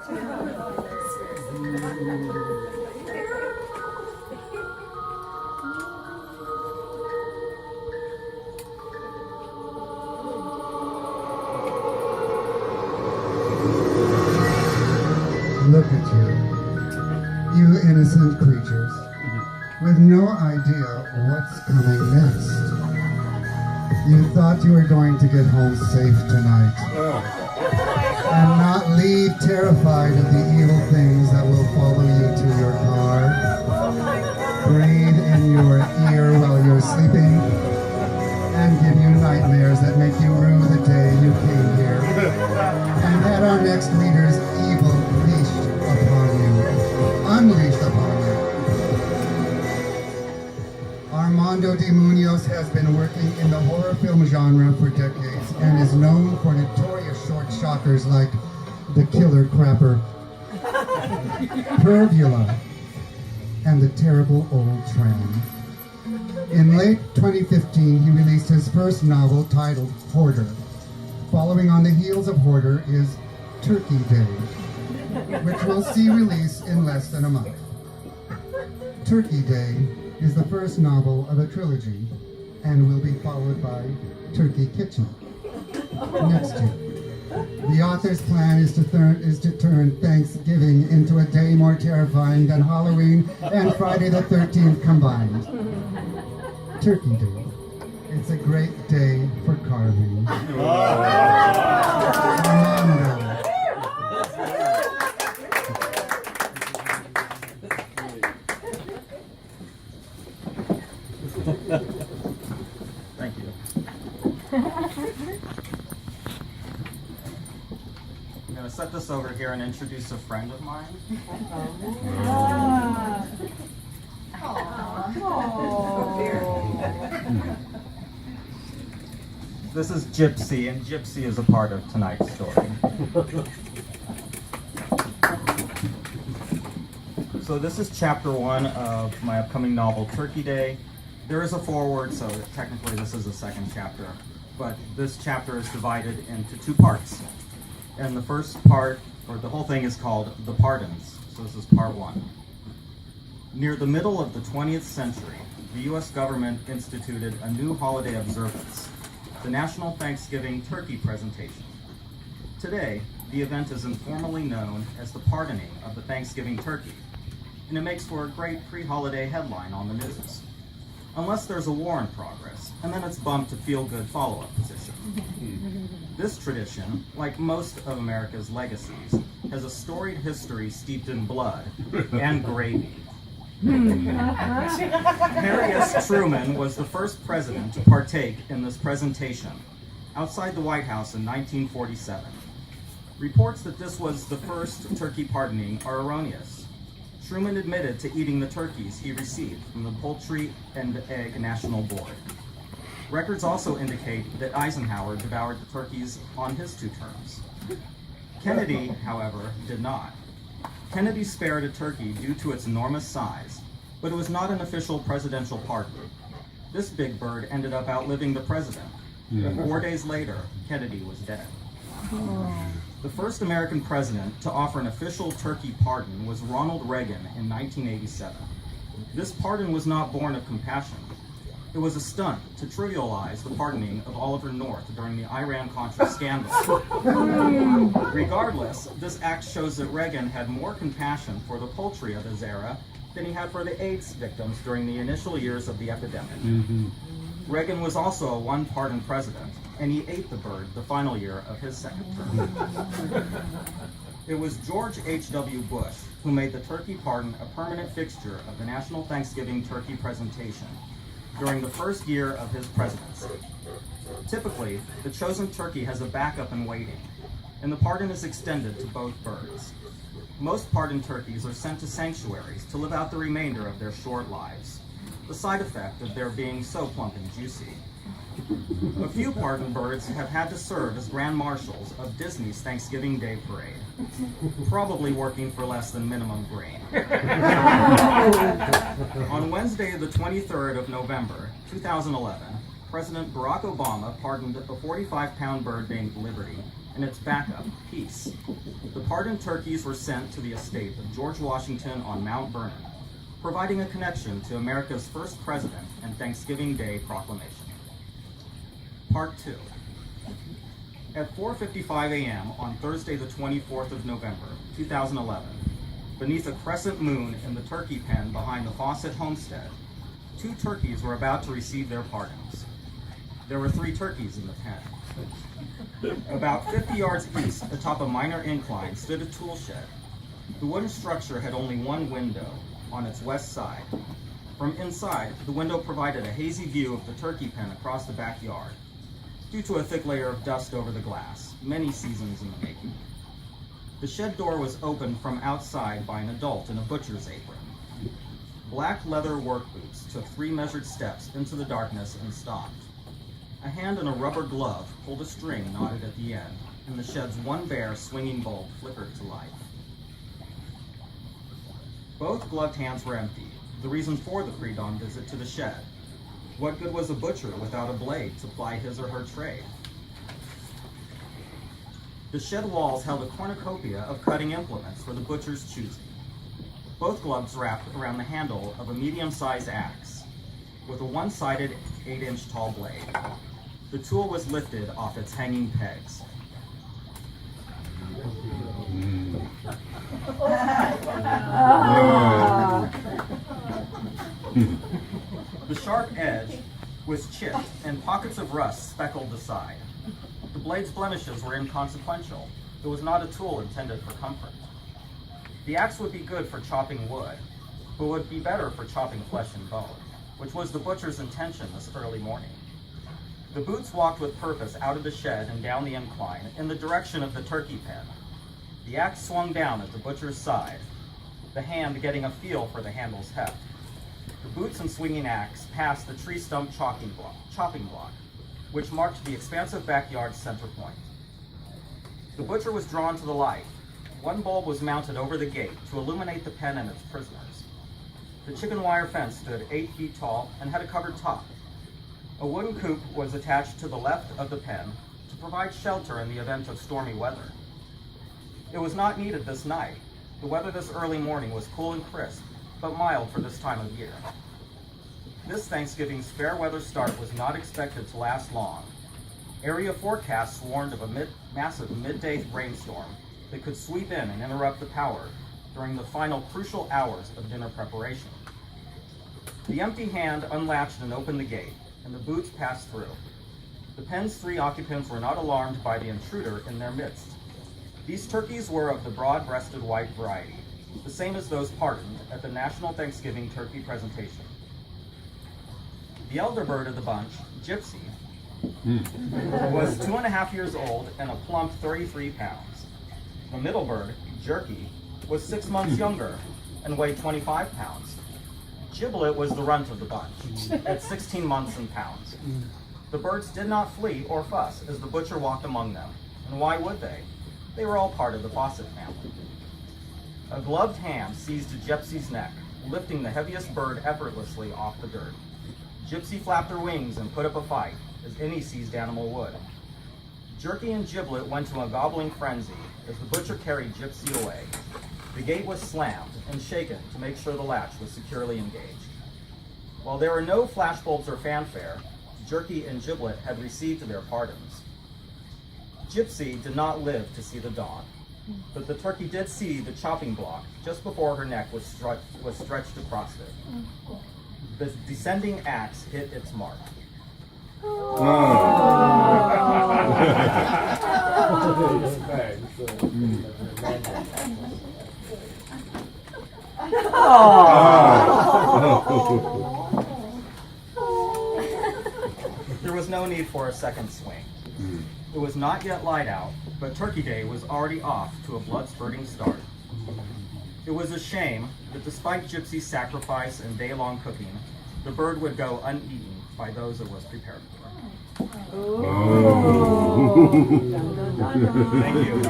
Look at you innocent creatures, with no idea what's coming next. You thought you were going to get home safe tonight, and not leave terrified of the evil things that will follow you to your car, breathe in your ear while you're sleeping, and give you nightmares that make you rue the day you came here, and had our next leader's evil unleashed upon you. Armando de Munoz has been working in the horror film genre for decades and is known for notorious short shockers like The Killer Crapper, Pervula, and The Terrible Old Tram. In late 2015, he released his first novel titled Hoarder. Following on the heels of Hoarder is Turkey Day, which will see release in less than a month. Turkey Day is the first novel of a trilogy and will be followed by Turkey Kitchen next year. The author's plan is to turn Thanksgiving into a day more terrifying than Halloween and Friday the 13th combined. Turkey Day. It's a great day for carving. Armando. Thank you. I'm going to set this over here and introduce a friend of mine. This is Gypsy, and Gypsy is a part of tonight's story. So this is chapter 1 of my upcoming novel, Turkey Day. There is a foreword, so technically this is the second chapter, but this chapter is divided into 2 parts. And the first part, or the whole thing, is called The Pardons. So this is part 1. Near the middle of the 20th century, the U.S. government instituted a new holiday observance, the National Thanksgiving Turkey Presentation. Today, the event is informally known as the pardoning of the Thanksgiving turkey, and it makes for a great pre-holiday headline on the news. Unless there's a war in progress, and then it's bumped to feel-good follow-up position. This tradition, like most of America's legacies, has a storied history steeped in blood and gravy. Harry S. Truman was the first president to partake in this presentation outside the White House in 1947. Reports that this was the first turkey pardoning are erroneous. Truman admitted to eating the turkeys he received from the Poultry and Egg National Board. Records also indicate that Eisenhower devoured the turkeys on his 2 terms. Kennedy, however, did not. Kennedy spared a turkey due to its enormous size, but it was not an official presidential pardon. This big bird ended up outliving the president. 4 days later, Kennedy was dead. The first American president to offer an official turkey pardon was Ronald Reagan in 1987. This pardon was not born of compassion. It was a stunt to trivialize the pardoning of Oliver North during the Iran-Contra scandal. Regardless, this act shows that Reagan had more compassion for the poultry of his era than he had for the AIDS victims during the initial years of the epidemic. Reagan was also a one-pardon president, and he ate the bird the final year of his second term. It was George H.W. Bush who made the turkey pardon a permanent fixture of the National Thanksgiving Turkey Presentation during the first year of his presidency. Typically, the chosen turkey has a backup in waiting, and the pardon is extended to both birds. Most pardoned turkeys are sent to sanctuaries to live out the remainder of their short lives, the side effect of their being so plump and juicy. A few pardoned birds have had to serve as grand marshals of Disney's Thanksgiving Day Parade, probably working for less than minimum grain. On Wednesday, the 23rd of November, 2011, President Barack Obama pardoned a 45-pound bird named Liberty and its backup, Peace. The pardoned turkeys were sent to the estate of George Washington on Mount Vernon, providing a connection to America's first president and Thanksgiving Day proclamation. Part 2. At 4:55 a.m. on Thursday the 24th of November, 2011, beneath a crescent moon in the turkey pen behind the Fawcett homestead, 2 turkeys were about to receive their pardons. There were 3 turkeys in the pen. About 50 yards east, atop a minor incline, stood a tool shed. The wooden structure had only one window on its west side. From inside, the window provided a hazy view of the turkey pen across the backyard, due to a thick layer of dust over the glass, many seasons in the making. The shed door was opened from outside by an adult in a butcher's apron. Black leather work boots took 3 measured steps into the darkness and stopped. A hand in a rubber glove pulled a string knotted at the end, and the shed's one bare swinging bulb flickered to life. Both gloved hands were empty, the reason for the pre-dawn visit to the shed. What good was a butcher without a blade to ply his or her trade? The shed walls held a cornucopia of cutting implements for the butcher's choosing. Both gloves wrapped around the handle of a medium-sized axe, with a one-sided 8-inch tall blade. The tool was lifted off its hanging pegs. The sharp edge was chipped and pockets of rust speckled the side. The blade's blemishes were inconsequential. It was not a tool intended for comfort. The axe would be good for chopping wood, but would be better for chopping flesh and bone, which was the butcher's intention this early morning. The boots walked with purpose out of the shed and down the incline in the direction of the turkey pen. The axe swung down at the butcher's side, the hand getting a feel for the handle's heft. The boots and swinging axe passed the tree stump chopping block, which marked the expansive backyard's center point. The butcher was drawn to the light. One bulb was mounted over the gate to illuminate the pen and its prisoners. The chicken wire fence stood 8 feet tall and had a covered top. A wooden coop was attached to the left of the pen to provide shelter in the event of stormy weather. It was not needed this night. The weather this early morning was cool and crisp, but mild for this time of year. This Thanksgiving's fair weather start was not expected to last long. Area forecasts warned of a massive midday rainstorm that could sweep in and interrupt the power during the final crucial hours of dinner preparation. The empty hand unlatched and opened the gate, and the boots passed through. The pen's 3 occupants were not alarmed by the intruder in their midst. These turkeys were of the broad-breasted white variety, the same as those pardoned at the National Thanksgiving Turkey Presentation. The elder bird of the bunch, Gypsy, was 2.5 years old and a plump 33 pounds. The middle bird, Jerky, was 6 months younger and weighed 25 pounds. Giblet was the runt of the bunch, at 16 months and pounds. The birds did not flee or fuss as the butcher walked among them, and why would they? They were all part of the Fawcett family. A gloved hand seized Gypsy's neck, lifting the heaviest bird effortlessly off the dirt. Gypsy flapped her wings and put up a fight, as any seized animal would. Jerky and Giblet went to a gobbling frenzy as the butcher carried Gypsy away. The gate was slammed and shaken to make sure the latch was securely engaged. While there were no flashbulbs or fanfare, Jerky and Giblet had received their pardons. Gypsy did not live to see the dawn, but the turkey did see the chopping block just before her neck was stretched across it. The descending axe hit its mark. There was no need for a second swing. It was not yet light out, but Turkey Day was already off to a blood-spurting start. It was a shame that despite Gypsy's sacrifice and day-long cooking, the bird would go uneaten by those it was prepared for. Thank you.